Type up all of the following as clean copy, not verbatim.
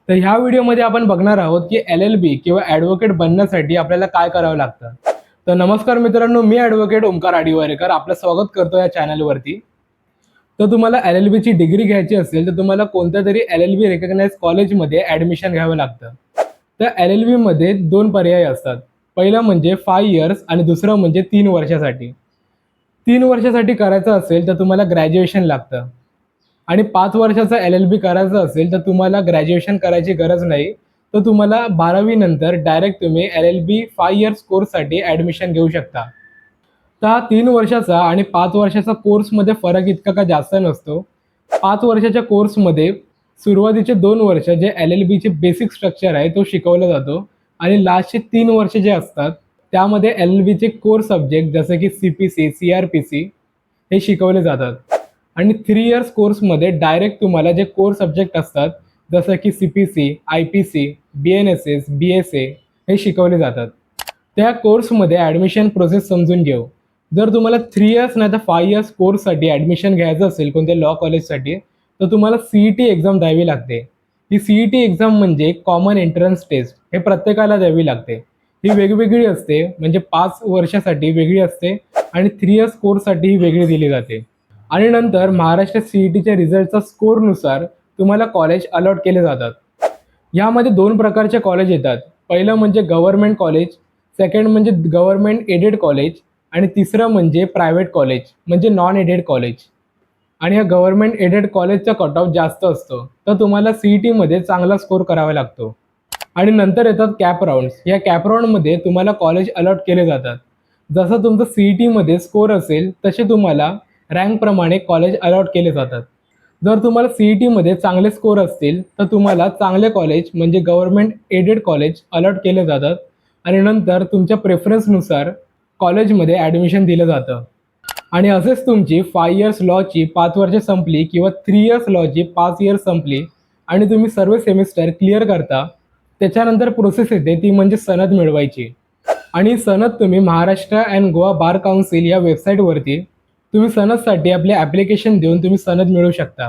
तर ह्या व्हिडिओमध्ये आपण बघणार आहोत की LLB किंवा ॲडव्होकेट बनण्यासाठी आपल्याला काय करावं लागतं. तर नमस्कार मित्रांनो, मी ॲडव्होकेट ओमकार आडिवारेकर आपलं स्वागत करतो या चॅनलवरती. तर तुम्हाला LLBची डिग्री घ्यायची असेल तर तुम्हाला कोणत्यातरी LLB रिकग्नाइज कॉलेजमध्ये ॲडमिशन घ्यावं लागतं. तर LLBमध्ये 2 पर्याय असतात. पहिला म्हणजे 5 इयर्स आणि दुसरं म्हणजे 3 वर्षासाठी. 3 वर्षासाठी करायचं असेल तर तुम्हाला ग्रॅज्युएशन लागतं. आणि 5 वर्षाचा LLB करायचं असेल तर तुम्हाला ग्रॅज्युएशन करायची गरज नाही. तर तुम्हाला 12वी नंतर डायरेक्ट तुम्ही LLB 5 इयर्स कोर्ससाठी ॲडमिशन घेऊ शकता. तर हा 3 वर्षाचा आणि 5 वर्षाचा कोर्समध्ये फरक इतका का जास्त नसतो. 5 वर्षाच्या कोर्समध्ये सुरुवातीचे 2 वर्ष जे LLBचे बेसिक स्ट्रक्चर आहे तो शिकवला जातो आणि लास्टचे 3 वर्ष जे असतात त्यामध्ये LLBचे कोर सब्जेक्ट जसं की CPC, CRPC हे शिकवले जातात. आणि 3 इयर्स कोर्समध्ये डायरेक्ट तुम्हाला जे कोर सब्जेक्ट असतात जसं की CPC, IPC, BNSS, BSA हे शिकवले जातात. त्या कोर्समध्ये ॲडमिशन प्रोसेस समजून घेऊ. जर तुम्हाला 3 इयर्स नाही तर 5 इयर्स कोर्ससाठी ॲडमिशन घ्यायचं असेल कोणत्या लॉ कॉलेजसाठी तर तुम्हाला CET एक्झाम द्यावी लागते. ही CET एक्झाम म्हणजे कॉमन एंट्रन्स टेस्ट हे प्रत्येकाला द्यावी लागते. ही वेगवेगळी असते म्हणजे 5 वर्षासाठी वेगळी असते आणि 3 इयर्स कोर्ससाठी ही वेगळी दिली जाते. आणि नंतर महाराष्ट्र CETच्या रिझल्टचा स्कोरनुसार तुम्हाला कॉलेज अलॉट केले जातात. यामध्ये 2 प्रकारचे कॉलेज येतात. पहिलं म्हणजे गव्हर्नमेंट कॉलेज, सेकंड म्हणजे गव्हर्नमेंट एडेड कॉलेज आणि तिसरं म्हणजे प्रायव्हेट कॉलेज म्हणजे नॉन एडेड कॉलेज. आणि या गव्हर्नमेंट एडेड कॉलेजचा कट ऑफ जास्त असतो. तर तुम्हाला CETमध्ये चांगला स्कोर करावा लागतो. आणि नंतर येतात कॅप राउंड्स. या कॅप राउंडमध्ये तुम्हाला कॉलेज अलॉट केले जातात. जसं तुमचं CETमध्ये स्कोर असेल तसे तुम्हाला रँकप्रमाणे कॉलेज अलॉट केले जातात. जर तुम्हाला CETमध्ये चांगले स्कोर असतील तर तुम्हाला चांगले कॉलेज म्हणजे गव्हर्नमेंट एडेड कॉलेज अलॉट केले जातात आणि नंतर तुमच्या प्रेफरन्सनुसार कॉलेजमध्ये ॲडमिशन दिलं जातं. आणि असेच तुमची 5 इयर्स लॉची 5 वर्षे संपली किंवा 3 इयर्स लॉची 5 इयर्स संपली आणि तुम्ही सर्व सेमिस्टर क्लिअर करता. त्याच्यानंतर प्रोसेस येते ती म्हणजे सनद मिळवायची. आणि सनद तुम्ही Maharashtra and Goa bar council या वेबसाईटवरती तुम्ही सनदसाठी आपले ॲप्लिकेशन देऊन तुम्ही सनद मिळवू शकता.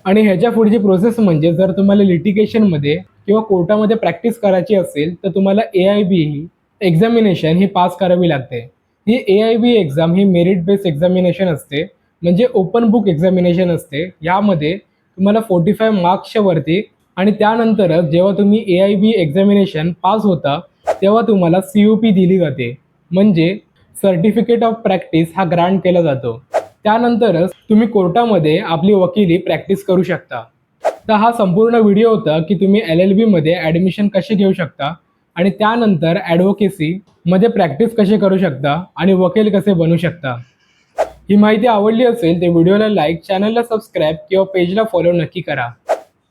आणि ह्याच्या पुढची प्रोसेस म्हणजे जर तुम्हाला लिटिगेशनमध्ये किंवा कोर्टामध्ये प्रॅक्टिस करायची असेल तर तुम्हाला AIB ही एक्झामिनेशन ही पास करावी लागते. ही AIB एक्झाम ही मेरिट बेस्ड एक्झामिनेशन असते म्हणजे ओपन बुक एक्झामिनेशन असते. यामध्ये तुम्हाला 45 मार्क्सच्या वरती आणि त्यानंतरच जेव्हा तुम्ही AIB एक्झामिनेशन पास होता तेव्हा तुम्हाला COP दिली जाते म्हणजे सर्टिफिकेट ऑफ प्रॅक्टिस हा ग्रँट केला जातो. त्यानंतरच तुम्ही कोर्टामध्ये आपली वकिली प्रॅक्टिस करू शकता. तर हा संपूर्ण व्हिडिओ होता की तुम्ही LLBमध्ये ॲडमिशन कसे घेऊ शकता आणि त्यानंतर ॲडव्होकेसीमध्ये प्रॅक्टिस कसे करू शकता आणि वकील कसे बनू शकता. ही माहिती आवडली असेल तर व्हिडिओला लाईक, चॅनलला सबस्क्राईब किंवा पेजला फॉलो नक्की करा.